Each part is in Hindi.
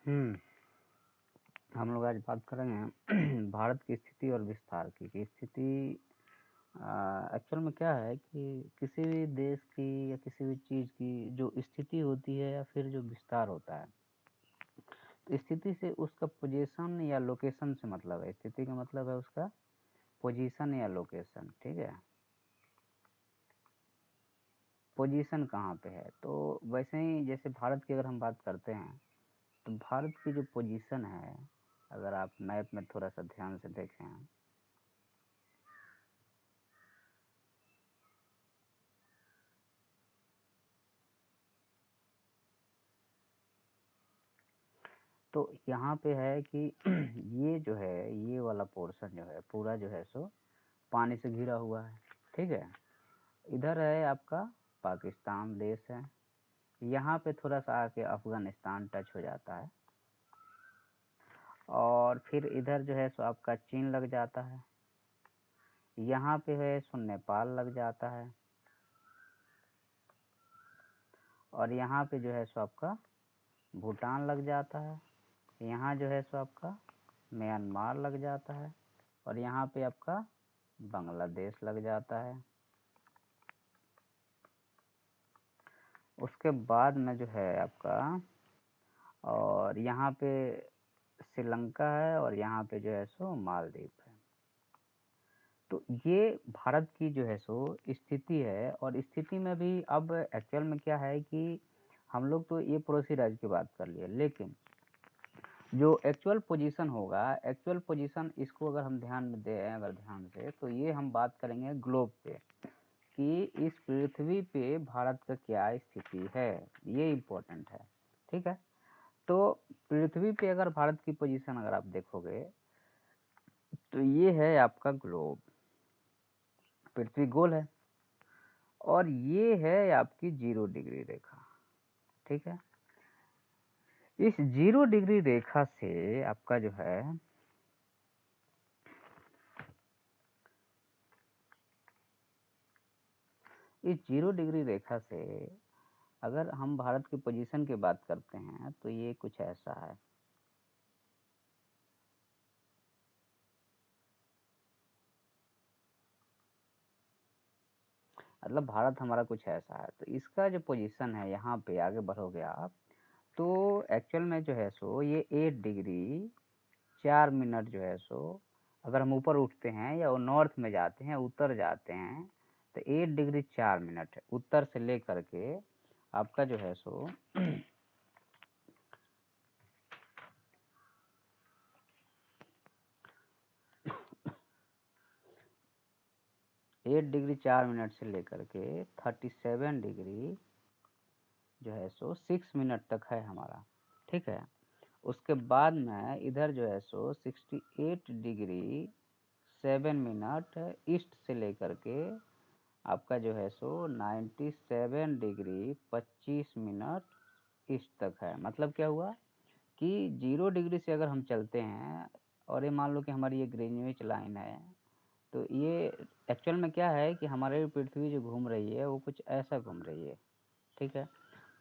हम्म हम लोग आज बात करेंगे भारत की स्थिति और विस्तार की। कि स्थिति एक्चुअल में क्या है कि किसी भी देश की या किसी भी चीज़ की जो स्थिति होती है या फिर जो विस्तार होता है, तो स्थिति से उसका पोजीशन या लोकेशन से मतलब है। स्थिति का मतलब है उसका पोजीशन या लोकेशन, ठीक है। पोजीशन कहाँ पे है, तो वैसे ही जैसे भारत की अगर हम बात करते हैं तो भारत की जो पोजीशन है, अगर आप मैप में थोड़ा सा ध्यान से देखें, तो यहाँ पे है कि ये जो है, ये वाला पोर्शन जो है पूरा जो है सो पानी से घिरा हुआ है, ठीक है। इधर है आपका पाकिस्तान देश है, यहाँ पे थोड़ा सा आके अफगानिस्तान टच हो जाता है, और फिर इधर जो है सो आपका चीन लग जाता है, यहाँ पे है सो नेपाल लग जाता है, और यहाँ पे जो है सो आपका भूटान लग जाता है, यहाँ जो है सो आपका म्यांमार लग जाता है, और यहाँ पे आपका बांग्लादेश लग जाता है। उसके बाद में जो है आपका, और यहाँ पे श्रीलंका है, और यहाँ पे जो है सो मालदीव है। तो ये भारत की जो है सो स्थिति है। और स्थिति में भी अब एक्चुअल में क्या है कि हम लोग तो ये पड़ोसी राज्य की बात कर लिए, लेकिन जो एक्चुअल पोजीशन होगा, एक्चुअल पोजीशन इसको अगर हम ध्यान में दें, अगर ध्यान से, तो ये हम बात करेंगे ग्लोब पे कि इस पृथ्वी पे भारत का क्या स्थिति है, ये इम्पोर्टेंट है, ठीक है। तो पृथ्वी पे अगर भारत की पोजीशन अगर आप देखोगे तो ये है आपका ग्लोब, पृथ्वी गोल है, और ये है आपकी 0 डिग्री रेखा, ठीक है। इस 0 डिग्री रेखा से आपका जो है, इस 0 डिग्री रेखा से अगर हम भारत की पोजीशन की बात करते हैं तो ये कुछ ऐसा है। मतलब भारत हमारा कुछ ऐसा है, तो इसका जो पोजीशन है, यहाँ पे आगे बढ़ोगे आप तो एक्चुअल में जो है सो ये 8 डिग्री 4 मिनट जो है सो, अगर हम ऊपर उठते हैं या वो नॉर्थ में जाते हैं, उत्तर जाते हैं, तो 8 डिग्री 4 मिनट है उत्तर से लेकर के आपका जो है सो 8 डिग्री 4 मिनट से लेकर के 37 डिग्री जो है सो 6 मिनट तक है हमारा, ठीक है। उसके बाद में इधर जो है सो 68 डिग्री 7 मिनट ईस्ट से लेकर के आपका जो है सो 97 डिग्री 25 मिनट ईस्ट तक है। मतलब क्या हुआ कि 0 डिग्री से अगर हम चलते हैं, और ये मान लो कि हमारी ये ग्रीनविच लाइन है, तो ये एक्चुअल में क्या है कि हमारी पृथ्वी जो घूम रही है वो कुछ ऐसा घूम रही है, ठीक है।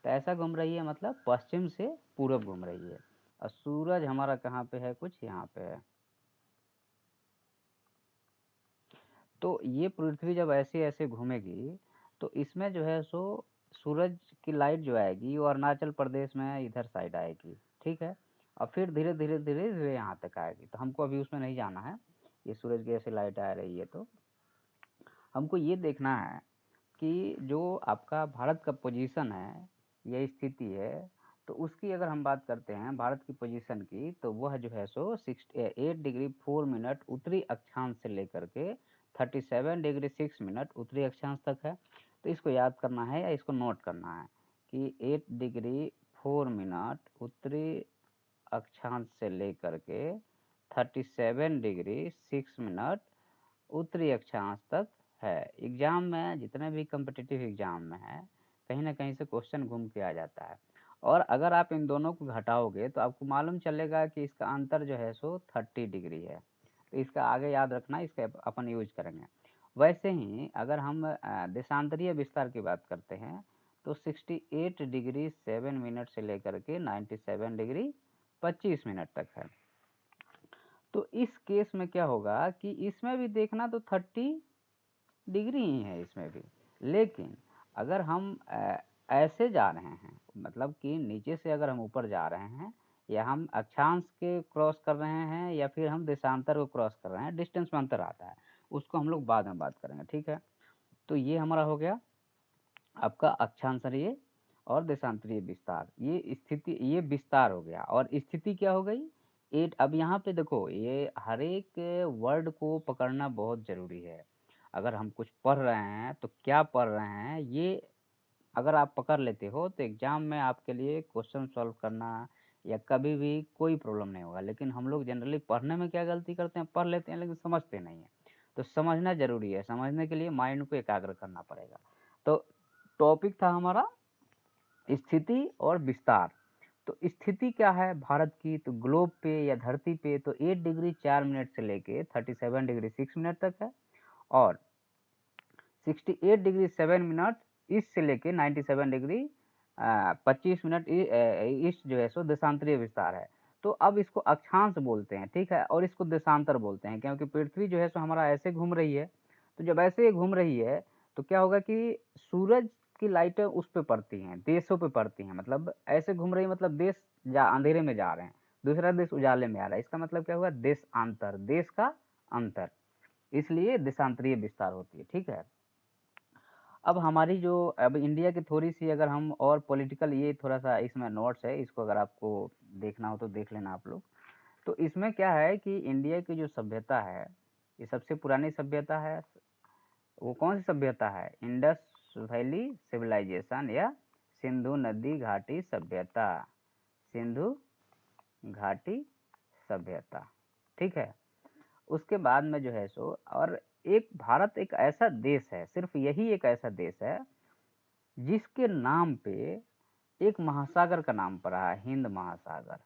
तो ऐसा घूम रही है मतलब पश्चिम से पूरब घूम रही है, और सूरज हमारा कहाँ पे है, कुछ यहाँ पे है। तो ये पृथ्वी जब ऐसे ऐसे घूमेगी तो इसमें जो है सो सूरज की लाइट जो आएगी वो अरुणाचल प्रदेश में इधर साइड आएगी, ठीक है। और फिर धीरे धीरे धीरे धीरे यहाँ तक आएगी। तो हमको अभी उसमें नहीं जाना है, ये सूरज की ऐसे लाइट आ रही है, तो हमको ये देखना है कि जो आपका भारत का पोजीशन है या स्थिति है, तो उसकी अगर हम बात करते हैं भारत की पोजीशन की, तो वह जो है सो 8 डिग्री 4 मिनट उत्तरी अक्षांश से लेकर के 37 डिग्री 6 मिनट उत्तरी अक्षांश तक है। तो इसको याद करना है या इसको नोट करना है कि 8 डिग्री 4 मिनट उत्तरी अक्षांश से लेकर के 37 डिग्री 6 मिनट उत्तरी अक्षांश तक है। एग्जाम में, जितने भी कम्पिटिटिव एग्जाम में है, कहीं ना कहीं से क्वेश्चन घूम के आ जाता है। और अगर आप इन दोनों को घटाओगे तो आपको मालूम चलेगा कि इसका अंतर जो है सो 30 डिग्री है। तो इसका आगे याद रखना, इसका अपन यूज करेंगे। वैसे ही अगर हम देशांतरीय विस्तार की बात करते हैं तो 68 डिग्री 7 मिनट से लेकर के 97 डिग्री 25 मिनट तक है। तो इस केस में क्या होगा कि इसमें भी देखना तो 30 डिग्री ही है इसमें भी, लेकिन अगर हम ऐसे जा रहे हैं, मतलब कि नीचे से अगर हम ऊपर जा रहे हैं, या हम अक्षांश के क्रॉस कर रहे हैं, या फिर हम देशांतर को क्रॉस कर रहे हैं, डिस्टेंस में अंतर आता है, उसको हम लोग बाद में बात करेंगे, ठीक है। तो ये हमारा हो गया आपका अक्षांतरीय और देशांतरीय विस्तार, ये स्थिति, ये विस्तार हो गया। और स्थिति क्या हो गई, एट। अब यहाँ पे देखो, ये हर एक वर्ड को पकड़ना बहुत जरूरी है। अगर हम कुछ पढ़ रहे हैं तो क्या पढ़ रहे हैं, ये अगर आप पकड़ लेते हो तो एग्जाम में आपके लिए क्वेश्चन सॉल्व करना या कभी भी कोई प्रॉब्लम नहीं होगा। लेकिन हम लोग जनरली पढ़ने में क्या गलती करते हैं, पढ़ लेते हैं लेकिन समझते नहीं है। तो समझना जरूरी है, समझने के लिए माइंड को एकाग्र करना पड़ेगा। तो टॉपिक था हमारा स्थिति और विस्तार। तो स्थिति क्या है भारत की, तो ग्लोब पे या धरती पे तो 8 डिग्री 4 मिनट से लेके 37 डिग्री 6 मिनट तक है, और 68 डिग्री 7 मिनट ईस्ट से लेके 97 डिग्री 25 मिनट ईस्ट जो है सो देशांतरीय विस्तार है। तो अब इसको अक्षांश बोलते हैं, ठीक है, और इसको देशांतर बोलते हैं, क्योंकि पृथ्वी जो है सो हमारा ऐसे घूम रही है। तो जब ऐसे घूम रही है तो क्या होगा कि सूरज की लाइटें उस पे पड़ती हैं, देशों पे पड़ती हैं, मतलब ऐसे घूम रही, मतलब देश अंधेरे में जा रहे हैं, दूसरा देश उजाले में आ रहा है, इसका मतलब क्या हुआ, देशांतर, देश का अंतर, इसलिए देशांतरीय विस्तार होती है, ठीक है। अब हमारी जो, अब इंडिया की थोड़ी सी अगर हम और पॉलिटिकल, ये थोड़ा सा इसमें नोट्स है, इसको अगर आपको देखना हो तो देख लेना आप लोग। तो इसमें क्या है कि इंडिया की जो सभ्यता है, ये सबसे पुरानी सभ्यता है। वो कौन सी सभ्यता है, इंडस वैली सिविलाइजेशन या सिंधु नदी घाटी सभ्यता, सिंधु घाटी सभ्यता, ठीक है। उसके बाद में जो है सो, और एक भारत एक ऐसा देश है, सिर्फ यही एक ऐसा देश है जिसके नाम पे एक महासागर का नाम पड़ा है, हिंद महासागर।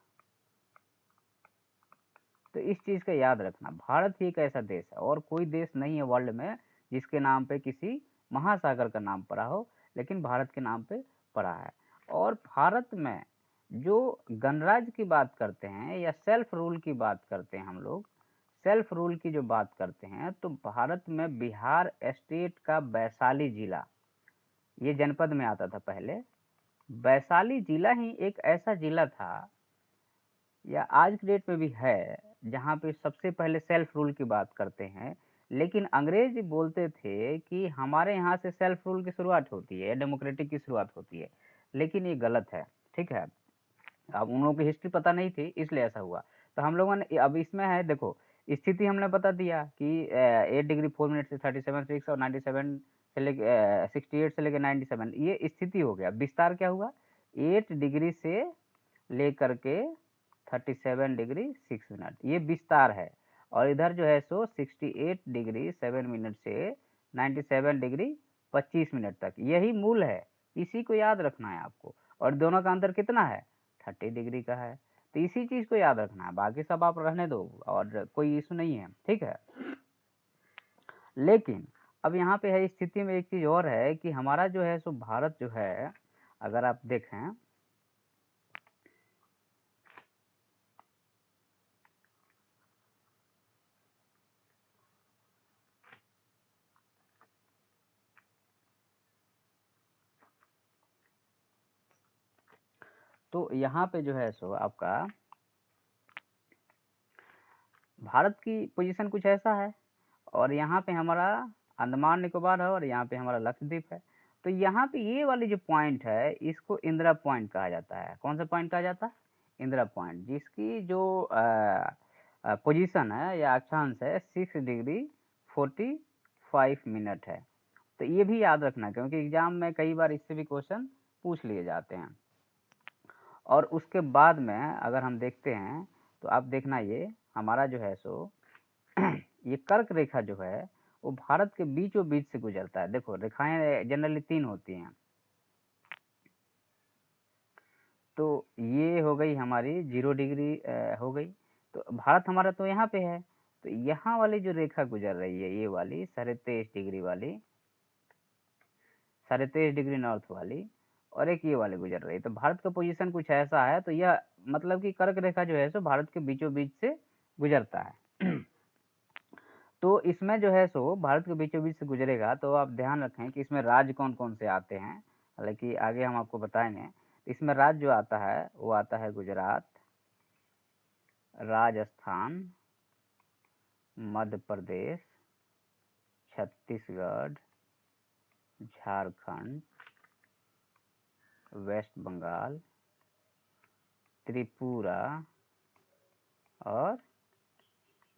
तो इस चीज का याद रखना, भारत ही एक ऐसा देश है, और कोई देश नहीं है वर्ल्ड में जिसके नाम पे किसी महासागर का नाम पड़ा हो, लेकिन भारत के नाम पे पड़ा है। और भारत में जो गणराज्य की बात करते हैं या सेल्फ रूल की बात करते हैं, हम लोग सेल्फ रूल की जो बात करते हैं, तो भारत में बिहार स्टेट का वैशाली जिला, ये जनपद में आता था पहले। वैशाली जिला ही एक ऐसा जिला था, या आज के डेट में भी है, जहाँ पे सबसे पहले सेल्फ रूल की बात करते हैं। लेकिन अंग्रेज बोलते थे कि हमारे यहाँ से सेल्फ रूल की शुरुआत होती है, डेमोक्रेटिक की शुरुआत होती है, लेकिन ये गलत है, ठीक है। अब उन लोगों की हिस्ट्री पता नहीं थी, इसलिए ऐसा हुआ। तो हम लोगों ने, अब इसमें है देखो, स्थिति हमने बता दिया कि 8 डिग्री 4 मिनट से 37 6 और 97 से लेके 68 से लेके 97, ये स्थिति हो गया। विस्तार क्या हुआ, 8 डिग्री से लेकर के 37 डिग्री 6 मिनट, ये विस्तार है। और इधर जो है सो 68 डिग्री 7 मिनट से 97 डिग्री 25 मिनट तक, यही मूल है, इसी को याद रखना है आपको। और दोनों का अंतर कितना है, 30 डिग्री का है। तो इसी चीज को याद रखना है, बाकी सब आप रहने दो, और कोई इशू नहीं है, ठीक है। लेकिन अब यहाँ पे है स्थिति में एक चीज और है कि हमारा जो है सो भारत जो है, अगर आप देखें, तो यहाँ पे जो है सो आपका भारत की पोजीशन कुछ ऐसा है, और यहाँ पे हमारा अंडमान निकोबार है, और यहाँ पे हमारा लक्षद्वीप है। तो यहाँ पे ये वाली जो पॉइंट है, इसको इंदिरा पॉइंट कहा जाता है। कौन सा पॉइंट कहा जाता है, इंदिरा पॉइंट, जिसकी जो पोजीशन है या अक्षांश है 6 डिग्री 45 मिनट है। तो ये भी याद रखना, क्योंकि एग्जाम में कई बार इससे भी क्वेश्चन पूछ लिए जाते हैं। और उसके बाद में अगर हम देखते हैं, तो आप देखना, ये हमारा जो है सो ये कर्क रेखा जो है वो भारत के बीचों बीच से गुजरता है। देखो, रेखाएं जनरली 3 होती हैं। तो ये हो गई हमारी 0 डिग्री हो गई। तो भारत हमारा तो यहाँ पे है, तो यहाँ वाली जो रेखा गुजर रही है, ये वाली 23.5 डिग्री वाली, 23.5 डिग्री नॉर्थ वाली, और एक ये वाली गुजर रही है। तो भारत का पोजीशन कुछ ऐसा है। तो यह मतलब कि कर्क रेखा जो है सो भारत के बीचों बीच से गुजरता है। तो इसमें जो है सो भारत के बीचों बीच से गुजरेगा। तो आप ध्यान रखें कि इसमें राज्य कौन कौन से आते हैं, हालांकि आगे हम आपको बताएंगे। इसमें राज्य जो आता है वो आता है गुजरात, राजस्थान, मध्य प्रदेश, छत्तीसगढ़, झारखंड, वेस्ट बंगाल, त्रिपुरा और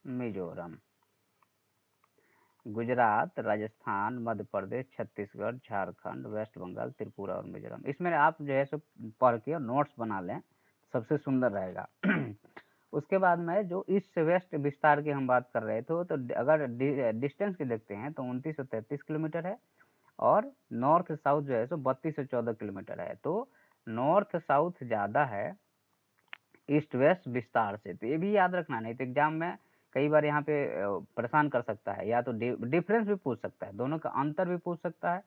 मिजोरम। गुजरात, राजस्थान, मध्य प्रदेश, छत्तीसगढ़, झारखंड, वेस्ट बंगाल, त्रिपुरा और मिजोरम। इसमें आप जो है सो पढ़ के और नोट्स बना लें, सबसे सुंदर रहेगा। उसके बाद में जो ईस्ट से वेस्ट विस्तार की हम बात कर रहे थे, तो अगर डिस्टेंस की देखते हैं तो 2933 किलोमीटर है, और नॉर्थ साउथ जो है सो 3214 किलोमीटर है। तो नॉर्थ साउथ ज़्यादा है ईस्ट वेस्ट विस्तार से। तो ये भी याद रखना, नहीं तो एग्जाम में कई बार यहाँ पे परेशान कर सकता है। या तो डिफरेंस भी पूछ सकता है, दोनों का अंतर भी पूछ सकता है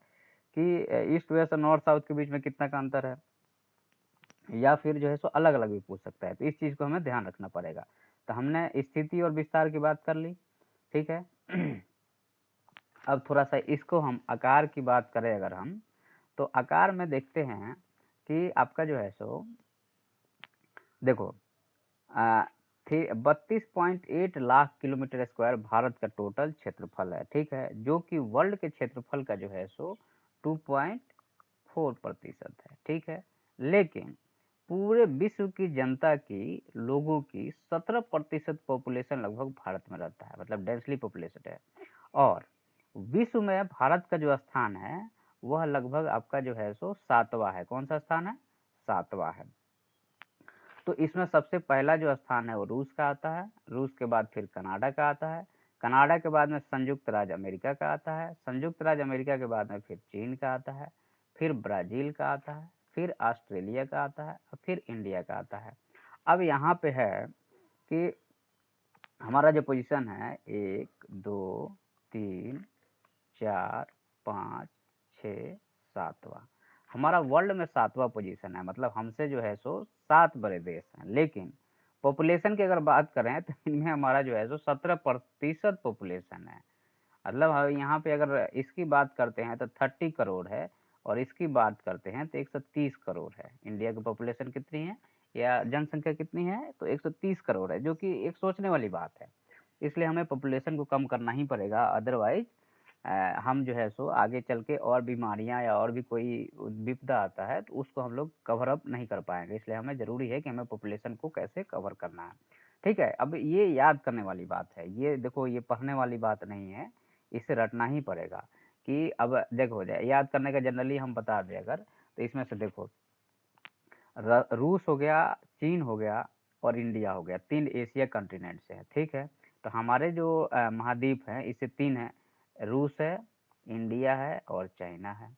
कि ईस्ट वेस्ट और नॉर्थ साउथ के बीच में कितना का अंतर है, या फिर जो है सो अलग अलग भी पूछ सकता है। तो इस चीज़ को हमें ध्यान रखना पड़ेगा। तो हमने स्थिति और विस्तार की बात कर ली, ठीक है। अब थोड़ा सा इसको हम आकार की बात करें अगर हम, तो आकार में देखते हैं कि आपका जो है सो देखो 32.8 लाख किलोमीटर स्क्वायर भारत का टोटल क्षेत्रफल है, ठीक है, जो कि वर्ल्ड के क्षेत्रफल का जो है सो 2.4% है, ठीक है। लेकिन पूरे विश्व की जनता की लोगों की 17% पॉपुलेशन लगभग भारत में रहता है, मतलब डेंसली पॉपुलेशन है। और विश्व में भारत का जो स्थान है वह लगभग आपका जो है सो 7वां है। कौन सा स्थान है? 7वां है। तो इसमें सबसे पहला जो स्थान है वो रूस का आता है, रूस के बाद फिर कनाडा का आता है, कनाडा के बाद में संयुक्त राज्य अमेरिका का आता है, संयुक्त राज्य अमेरिका के बाद में फिर चीन का आता है, फिर ब्राज़ील का आता है, फिर ऑस्ट्रेलिया का आता है और फिर इंडिया का आता है। अब यहाँ पे है कि हमारा जो पोजीशन है 1 2 3 4 5 6 7वां, हमारा वर्ल्ड में 7वां पोजीशन है। मतलब हमसे जो है सो 7 बड़े देश हैं। लेकिन पॉपुलेशन की अगर बात करें तो इनमें हमारा जो है सो 17% पॉपुलेशन है। मतलब यहाँ पे अगर इसकी बात करते हैं तो 30 करोड़ है, और इसकी बात करते हैं तो 130 करोड़ है। इंडिया की पॉपुलेशन कितनी है या जनसंख्या कितनी है? तो 130 करोड़ है, जो कि एक सोचने वाली बात है। इसलिए हमें पॉपुलेशन को कम करना ही पड़ेगा, अदरवाइज हम जो है सो आगे चल के और बीमारियां या और भी कोई विपदा आता है तो उसको हम लोग कवर अप नहीं कर पाएंगे। इसलिए हमें ज़रूरी है कि हमें पॉपुलेशन को कैसे कवर करना है, ठीक है। अब ये याद करने वाली बात है, ये देखो ये पढ़ने वाली बात नहीं है, इसे रटना ही पड़ेगा। कि अब देखो जाए याद करने का जनरली हम बता दें अगर, तो इसमें से देखो रूस हो गया, चीन हो गया और इंडिया हो गया, 3 एशिया कंटिनेंट से है, ठीक है। तो हमारे जो महाद्वीप हैं इससे 3 है, रूस है, इंडिया है और चाइना है।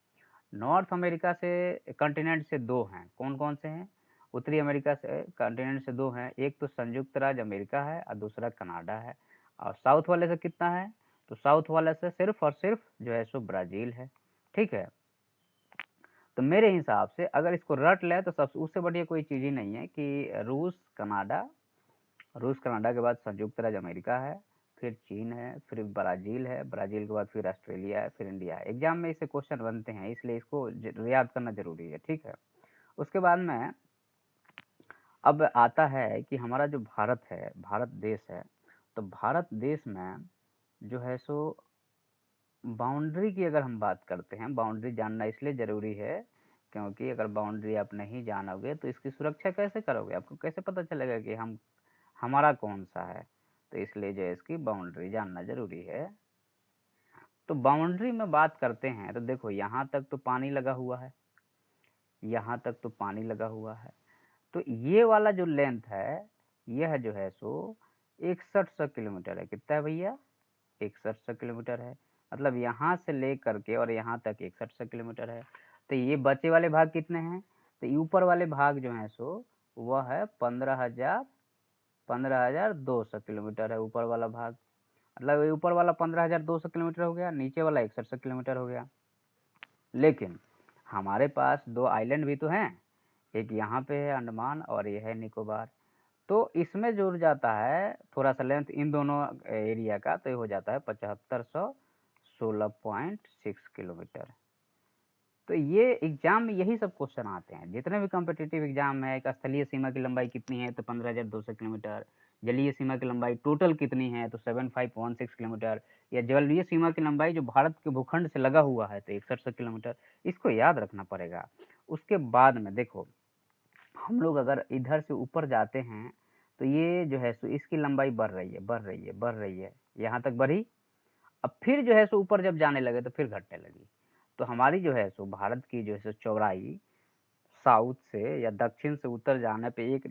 नॉर्थ अमेरिका से कंटिनेंट से 2 हैं। कौन कौन से हैं? उत्तरी अमेरिका से कंटिनेंट से 2 हैं, एक तो संयुक्त राज्य अमेरिका है और दूसरा कनाडा है। और साउथ वाले से कितना है? तो साउथ वाले से सिर्फ और सिर्फ जो है सो ब्राज़ील है, ठीक है। तो मेरे हिसाब से अगर इसको रट ले तो सब उससे बढ़िया कोई चीज़ ही नहीं है कि रूस कनाडा के बाद संयुक्त राज्य अमेरिका है, फिर चीन है, फिर ब्राज़ील है, ब्राज़ील के बाद फिर ऑस्ट्रेलिया है, फिर इंडिया है। एग्जाम में इससे क्वेश्चन बनते हैं, इसलिए इसको याद करना जरूरी है, ठीक है। उसके बाद में अब आता है कि हमारा जो भारत है, भारत देश है, तो भारत देश में जो है सो बाउंड्री की अगर हम बात करते हैं, बाउंड्री जानना इसलिए ज़रूरी है क्योंकि अगर बाउंड्री आप नहीं जानोगे तो इसकी सुरक्षा कैसे करोगे? आपको कैसे पता चलेगा कि हमारा कौन सा है? तो इसलिए जो है इसकी बाउंड्री जानना ज़रूरी है। तो बाउंड्री में बात करते हैं तो देखो यहाँ तक तो पानी लगा हुआ है, यहाँ तक तो पानी लगा हुआ है। तो ये वाला जो लेंथ है यह जो है सो 6100 किलोमीटर है। कितना है भैया? 6100 किलोमीटर है। मतलब यहाँ से ले करके और यहाँ तक 6100 किलोमीटर है। तो ये बचे वाले भाग कितने हैं? तो ऊपर वाले भाग जो है सो वह है 15,200 किलोमीटर है ऊपर वाला भाग। मतलब ये ऊपर वाला 15,200 किलोमीटर हो गया, नीचे वाला 6100 किलोमीटर हो गया। लेकिन हमारे पास 2 आइलैंड भी तो हैं, एक यहाँ पे है अंडमान और ये है निकोबार। तो इसमें जुड़ जाता है थोड़ा-सा लेंथ इन दोनों एरिया का, तो ये हो जाता है 7516.6 किलोमीटर। तो ये एग्ज़ाम में यही सब क्वेश्चन आते हैं, जितने भी कॉम्पिटिटिव एग्ज़ाम है, एक स्थलीय सीमा की लंबाई कितनी है, तो 15,200 किलोमीटर, जलीय सीमा की लंबाई टोटल कितनी है, तो 7516 किलोमीटर, या जलीय सीमा की लंबाई जो भारत के भूखंड से लगा हुआ है, तो 6100 किलोमीटर, इसको याद रखना पड़ेगा। उसके बाद में देखो, हम लोग अगर इधर से ऊपर जाते हैं, तो ये जो है सो इसकी लंबाई बढ़ रही है, बढ़ रही है, बढ़ रही है, यहाँ तक बढ़ी। अब फिर जो है सो ऊपर जब जाने लगे तो फिर घटने लगी। तो हमारी जो है सो भारत की जो है सो चौड़ाई साउथ से या दक्षिण से उत्तर जाने पे एक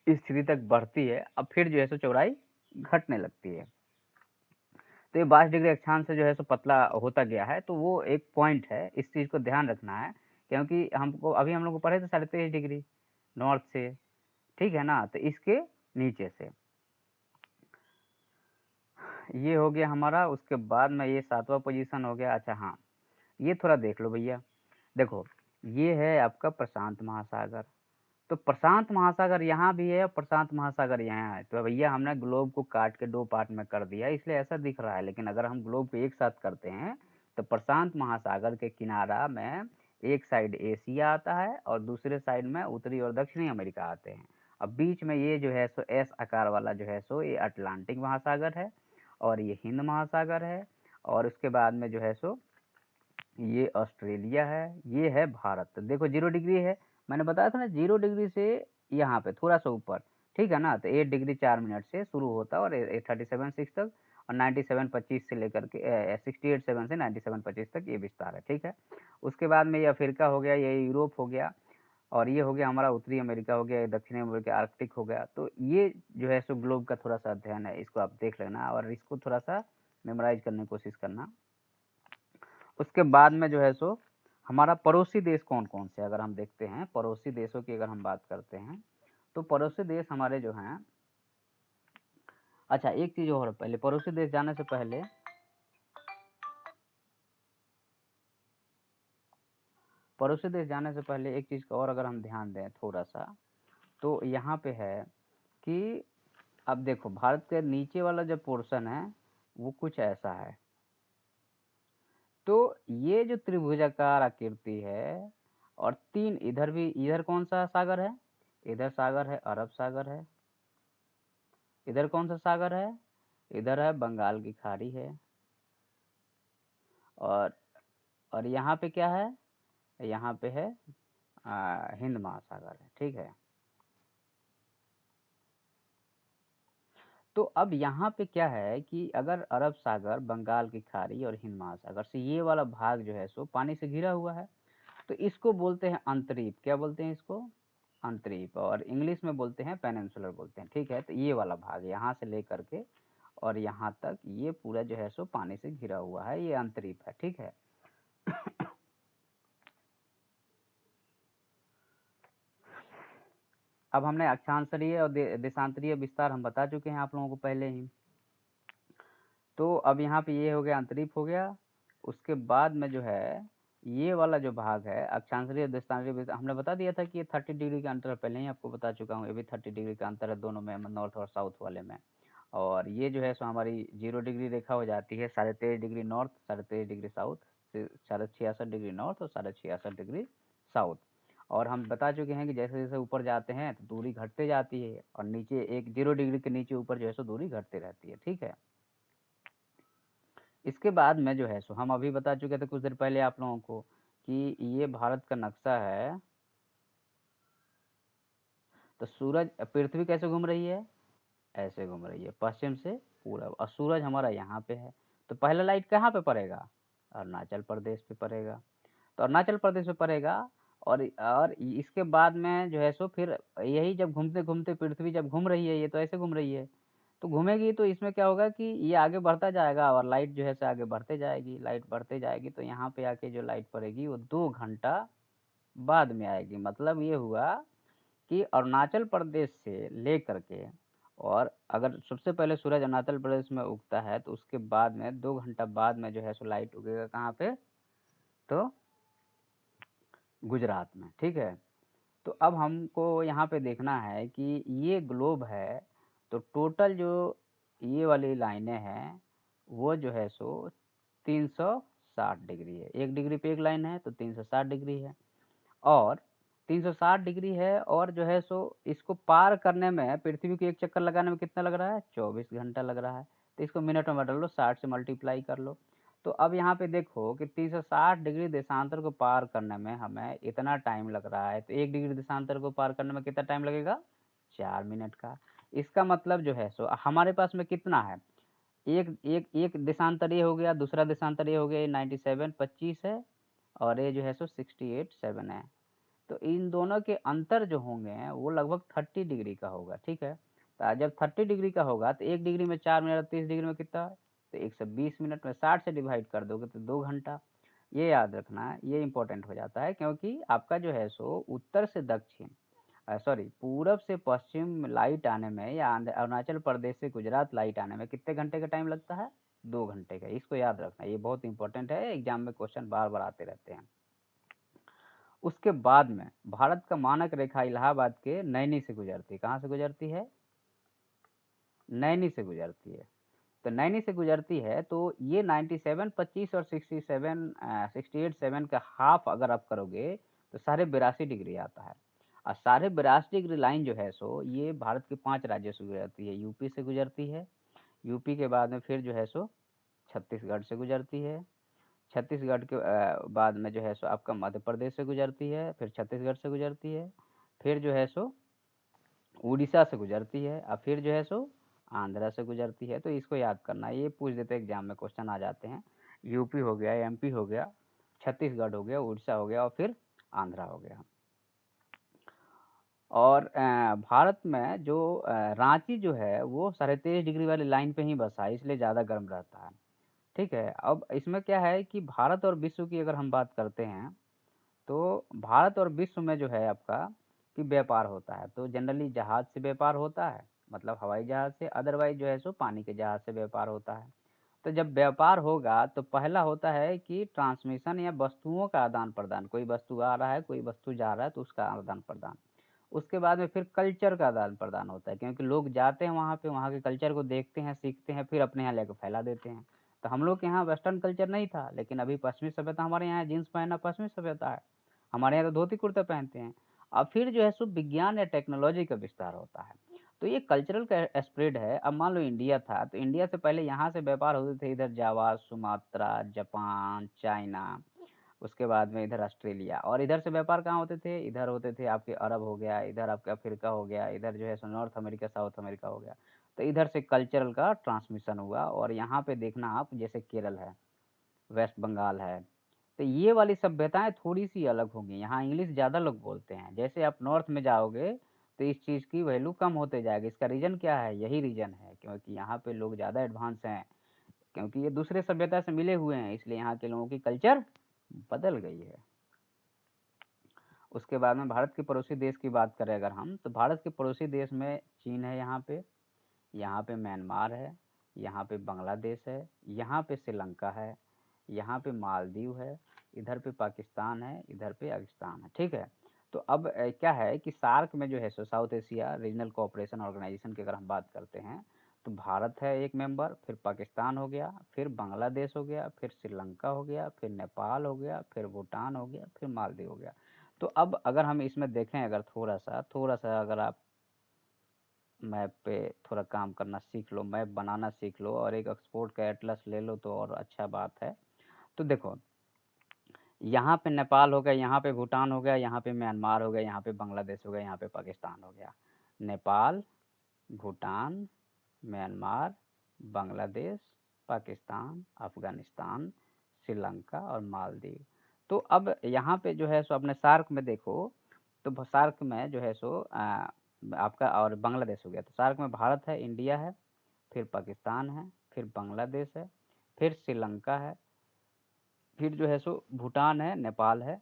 स्थिति तक बढ़ती है, अब फिर जो है सो चौड़ाई घटने लगती है। तो ये 22 डिग्री अक्षांश से जो है सो पतला होता गया है, तो वो एक पॉइंट है, इस चीज़ को ध्यान रखना है, क्योंकि हमको अभी हम लोग को पढ़े थे 23.5 डिग्री नॉर्थ से, ठीक है ना? तो इसके नीचे से ये हो गया हमारा। उसके बाद में ये 7वां पोजीशन हो गया। अच्छा हाँ, ये थोड़ा देख लो भैया। देखो, ये है आपका प्रशांत महासागर। तो प्रशांत महासागर यहाँ भी है और प्रशांत महासागर यहाँ है। तो भैया हमने ग्लोब को काट के 2 पार्ट में कर दिया, इसलिए ऐसा दिख रहा है। लेकिन अगर हम ग्लोब को एक साथ करते हैं, तो प्रशांत महासागर के किनारा में एक साइड एशिया आता है और दूसरे साइड में उत्तरी और दक्षिणी अमेरिका आते हैं। अब बीच में ये जो है सो एस आकार वाला जो है सो ये अटलांटिक महासागर है और ये हिंद महासागर है, और उसके बाद में जो है सो ये ऑस्ट्रेलिया है, ये है भारत। देखो 0 डिग्री है, मैंने बताया था ना 0 डिग्री से यहाँ पे थोड़ा सा ऊपर, ठीक है ना? तो 8 डिग्री 4 मिनट से शुरू होता है और 37.6 तक, और 97.25 से लेकर के 68.7 से 97.25 तक ये विस्तार है, ठीक है? उसके बाद में ये अफ्रीका हो गया, ये यूरोप हो गया, और ये हो गया हमारा उत्तरी अमेरिका हो गया, ये दक्षिणी अमेरिका आर्कटिक हो गया। तो ये जो है सो ग्लोब का थोड़ा सा अध्ययन है, इसको आप देख लेना और इसको थोड़ा सा मेमोराइज करने की कोशिश करना। उसके बाद में जो है सो हमारा पड़ोसी देश कौन कौन से, अगर हम देखते हैं पड़ोसी देशों की अगर हम बात करते हैं, तो पड़ोसी देश हमारे जो हैं, अच्छा एक चीज़ और, पहले पड़ोसी देश जाने से पहले एक चीज़ का और अगर हम ध्यान दें थोड़ा सा, तो यहाँ पे है कि अब देखो भारत के नीचे वाला जो पोर्शन है वो कुछ ऐसा है। तो ये जो त्रिभुजाकार आकृति है, और 3 इधर भी, इधर कौन सा सागर है? इधर सागर है, अरब सागर है। इधर कौन सा सागर है? इधर है बंगाल की खाड़ी है। और यहाँ पे क्या है? यहाँ पे है हिंद महासागर है, ठीक है? तो अब यहाँ पे क्या है कि अगर अरब सागर, बंगाल की खाड़ी और हिंद महासागर से ये वाला भाग जो है सो पानी से घिरा हुआ है, तो इसको बोलते हैं अंतरीप। क्या बोलते हैं इसको? अंतरीप। और इंग्लिश में बोलते हैं पेनिनसुलर बोलते हैं, ठीक है? तो ये वाला भाग यहाँ से लेकर के और यहाँ तक ये पूरा जो है सो पानी से घिरा हुआ है, ये अंतरीप है, ठीक है? अब हमने अक्षांतरीय और देशांतरीय विस्तार हम बता चुके हैं आप लोगों को पहले ही। तो अब यहाँ पे ये हो गया, अंतरीप हो गया। उसके बाद में जो है ये वाला जो भाग है अक्षांतरीय और देशांतरीय, हमने बता दिया था कि ये 30 डिग्री का अंतर, पहले ही आपको बता चुका हूँ। ये भी 30 डिग्री का अंतर है दोनों में, नॉर्थ और साउथ वाले में। और ये जो है सो हमारी 0 डिग्री रेखा हो जाती है 23.5 degree north, 23.5 degree south, 66 degree north और 66 डिग्री साउथ। और हम बता चुके हैं कि जैसे जैसे ऊपर जाते हैं तो दूरी घटते जाती है, और नीचे एक 0 डिग्री के नीचे ऊपर जो है सो दूरी घटती रहती है, ठीक है? इसके बाद में जो है सो हम अभी बता चुके थे कुछ देर पहले आप लोगों को कि ये भारत का नक्शा है। तो सूरज, पृथ्वी कैसे घूम रही है? ऐसे घूम रही है, पश्चिम से पूरब, और सूरज हमारा यहाँ पे है। तो पहला लाइट कहाँ पे पड़ेगा? अरुणाचल प्रदेश पे पड़ेगा। तो अरुणाचल प्रदेश में पड़ेगा, और इसके बाद में जो है सो फिर यही जब घूमते घूमते पृथ्वी जब घूम रही है, ये तो ऐसे घूम रही है, तो घूमेगी तो इसमें क्या होगा कि ये आगे बढ़ता जाएगा और लाइट जो है सो आगे बढ़ते जाएगी, लाइट बढ़ते जाएगी। तो यहाँ पे आके जो लाइट पड़ेगी वो 2 घंटा बाद में आएगी। मतलब ये हुआ कि अरुणाचल प्रदेश से लेकर के, और अगर सबसे पहले सूरज अरुणाचल प्रदेश में उगता है तो उसके बाद में 2 घंटा बाद में जो है सो लाइट उगेगा कहाँ पे? तो गुजरात में, ठीक है। तो अब हमको यहाँ पे देखना है कि ये ग्लोब है, तो टोटल जो ये वाली लाइनें हैं, वो जो है सो 360 डिग्री है। 1 डिग्री पे एक लाइन है, तो 360 डिग्री है। और 360 डिग्री है, और जो है सो इसको पार करने में, पृथ्वी को एक चक्कर लगाने में कितना लग रहा है? 24 घंटा लग रहा है। तो इसको मिनट में बदल लो, 60 से मल्टीप्लाई कर लो। तो अब यहाँ पे देखो कि 360 डिग्री देशांतर को पार करने में हमें इतना टाइम लग रहा है, तो 1 डिग्री देशांतर को पार करने में कितना टाइम लगेगा? 4 मिनट का। इसका मतलब जो है सो हमारे पास में कितना है? एक एक एक देशांतर ये हो गया, दूसरा देशांतर ये हो गया, ये 97 25 है, और ये जो है सो 68 7 है। तो इन दोनों के अंतर जो होंगे वो लगभग 30 डिग्री का होगा, ठीक है। तो जब 30 डिग्री का होगा तो 1 डिग्री में 4 मिनट, 30 डिग्री में कितना? तो 120 मिनट में 60 से डिवाइड कर दोगे तो 2 घंटा। ये याद रखना, ये इंपॉर्टेंट हो जाता है, क्योंकि आपका जो है सो उत्तर से दक्षिण, सॉरी, पूरब से पश्चिम लाइट आने में, या अरुणाचल प्रदेश से गुजरात लाइट आने में कितने घंटे का टाइम लगता है? 2 घंटे का। इसको याद रखना, ये बहुत इंपॉर्टेंट है, एग्जाम में क्वेश्चन बार बार आते रहते हैं। उसके बाद में भारत का मानक रेखा इलाहाबाद के नैनी से गुजरती है। कहाँ से गुजरती है? नैनी से गुजरती है। तो नैनी से गुजरती है, तो ये 97 25 और 68 7 का हाफ अगर आप करोगे तो 82.5 डिग्री आता है। और 82.5 डिग्री लाइन जो है सो ये भारत के 5 राज्यों से गुजरती है। यूपी से गुजरती है, यूपी के बाद में फिर जो है सो छत्तीसगढ़ से गुजरती है, छत्तीसगढ़ के बाद में जो है सो आपका मध्य प्रदेश से गुजरती है, फिर छत्तीसगढ़ से गुजरती है, फिर जो है सो उड़ीसा से गुजरती है, और फिर जो है सो आंध्रा से गुजरती है। तो इसको याद करना, ये पूछ देते हैं एग्जाम में, क्वेश्चन आ जाते हैं। यूपी हो गया, एमपी हो गया, छत्तीसगढ़ हो गया, उड़ीसा हो गया, और फिर आंध्रा हो गया। और भारत में जो रांची जो है वो 23.5 डिग्री वाली लाइन पे ही बसा है, इसलिए ज़्यादा गर्म रहता है, ठीक है। अब इसमें क्या है कि भारत और विश्व की अगर हम बात करते हैं, तो भारत और विश्व में जो है आपका कि व्यापार होता है, तो जनरली जहाज से व्यापार होता है, मतलब हवाई जहाज से, अदरवाइज जो है सो पानी के जहाज से व्यापार होता है। तो जब व्यापार होगा तो पहला होता है कि ट्रांसमिशन या वस्तुओं का आदान प्रदान, कोई वस्तु आ रहा है, कोई वस्तु जा रहा है, तो उसका आदान प्रदान। उसके बाद में फिर कल्चर का आदान प्रदान होता है, क्योंकि लोग जाते हैं वहाँ पे, वहाँ के कल्चर को देखते हैं, सीखते हैं, फिर अपने यहाँ लेकर फैला देते हैं। तो हम लोग के यहाँ वेस्टर्न कल्चर नहीं था, लेकिन अभी पश्चिमी सभ्यता, हमारे यहाँ जीन्स पहनना पश्चिमी सभ्यता है, हमारे यहाँ तो धोती कुर्ता पहनते हैं। अब फिर जो है सो विज्ञान या टेक्नोलॉजी का विस्तार होता है, तो ये कल्चरल का स्प्रेड है। अब मान लो इंडिया था, तो इंडिया से पहले यहाँ से व्यापार होते थे, इधर जावा, सुमात्रा, जापान, चाइना, उसके बाद में इधर ऑस्ट्रेलिया, और इधर से व्यापार कहाँ होते थे? इधर होते थे आपके अरब हो गया, इधर आपका अफ्रीका हो गया, इधर जो है so north America, south America हो गया। तो इधर से कल्चरल का ट्रांसमिशन हुआ, और यहाँ पे देखना आप, जैसे केरल है, वेस्ट बंगाल है, तो ये वाली सभ्यताएं थोड़ी सी अलग होंगी। यहाँ इंग्लिश ज़्यादा लोग बोलते हैं, जैसे आप नॉर्थ में जाओगे तो इस चीज़ की वैल्यू कम होते जाएगी। इसका रीज़न क्या है? यही रीज़न है, क्योंकि यहाँ पे लोग ज़्यादा एडवांस हैं, क्योंकि ये दूसरे सभ्यता से मिले हुए हैं, इसलिए यहाँ के लोगों की कल्चर बदल गई है। उसके बाद में भारत के पड़ोसी देश की बात करें अगर हम, तो भारत के पड़ोसी देश में चीन है, यहाँ पे म्यांमार है, यहाँ पे बांग्लादेश है, यहाँ पे श्रीलंका है, यहाँ पे मालदीव है, इधर पे पाकिस्तान है, इधर पे पाकिस्तान है, ठीक है। तो अब क्या है कि सार्क में जो है सो South Asia regional cooperation organisation की अगर हम बात करते हैं, तो भारत है एक मेंबर, फिर पाकिस्तान हो गया, फिर बांग्लादेश हो गया, फिर श्रीलंका हो गया, फिर नेपाल हो गया, फिर भूटान हो गया, फिर मालदीव हो गया। तो अब अगर हम इसमें देखें, अगर थोड़ा सा अगर आप मैप पे थोड़ा काम करना सीख लो, मैप बनाना सीख लो, और एक एक्सपोर्ट का एटलस ले लो, तो और अच्छा बात है। तो देखो, यहाँ पे नेपाल हो गया, यहाँ पे भूटान हो गया, यहाँ पे म्यांमार हो गया, यहाँ पे बांग्लादेश हो गया, यहाँ पे पाकिस्तान हो गया। नेपाल, भूटान, म्यांमार, बांग्लादेश, पाकिस्तान, अफगानिस्तान, श्रीलंका और मालदीव। तो अब यहाँ पे जो है सो अपने सार्क में देखो, तो सार्क में जो है सो आपका और बांग्लादेश हो गया। तो सार्क में भारत है, इंडिया है, फिर पाकिस्तान है, फिर बांग्लादेश है, फिर श्रीलंका है, फिर जो है सो भूटान है, नेपाल है,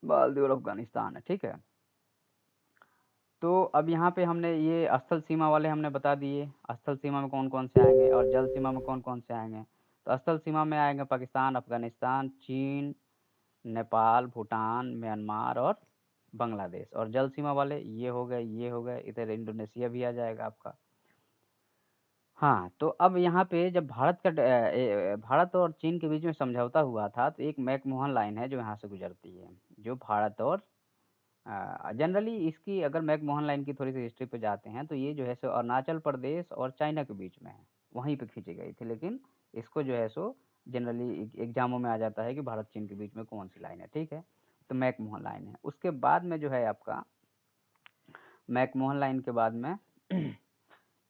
मालदीव और अफगानिस्तान है, ठीक है। तो अब यहाँ पे हमने ये स्थल सीमा वाले हमने बता दिए, स्थल सीमा में कौन कौन से आएंगे, और जल सीमा में कौन कौन से आएंगे। तो स्थल सीमा में आएंगे पाकिस्तान, अफगानिस्तान, चीन, नेपाल, भूटान, म्यांमार और बांग्लादेश। और जल सीमा वाले ये हो गए, इधर इंडोनेशिया भी आ जाएगा आपका। हाँ, तो अब यहाँ पे जब भारत और चीन के बीच में समझौता हुआ था, तो एक मैकमोहन लाइन है जो यहाँ से गुजरती है, जो भारत और जनरली इसकी अगर मैकमोहन लाइन की थोड़ी सी हिस्ट्री पे जाते हैं, तो ये जो है सो अरुणाचल प्रदेश और चाइना के बीच में है, वहीं पे खींची गई थी। लेकिन इसको जो है सो जनरली एग्जामों में आ जाता है कि भारत चीन के बीच में कौन सी लाइन है, ठीक है। तो मैकमोहन लाइन है। उसके बाद में जो है आपका मैकमोहन लाइन के बाद में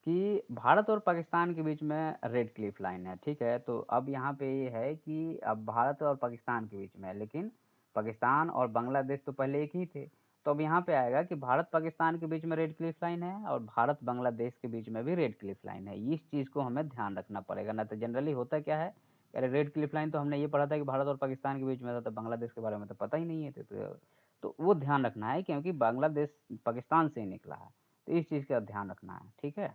कि भारत और पाकिस्तान के बीच में रेड क्लिफ लाइन है, ठीक है। तो अब यहाँ पे ये है कि अब भारत और पाकिस्तान के बीच में है, लेकिन पाकिस्तान और बांग्लादेश तो पहले एक ही थे। तो अब यहाँ पे आएगा कि भारत पाकिस्तान के बीच में रेड क्लिफ लाइन है और भारत बांग्लादेश के बीच में भी रेड क्लिफ लाइन है। इस चीज़ को हमें ध्यान रखना पड़ेगा, ना तो जनरली होता क्या है, अरे रेड क्लिफ लाइन तो हमने ये पढ़ा था कि भारत और पाकिस्तान के बीच में था, तो बांग्लादेश के बारे में तो पता ही नहीं है। तो वो ध्यान रखना है, क्योंकि बांग्लादेश पाकिस्तान से ही निकला है, तो इस चीज़ का ध्यान रखना है, ठीक है।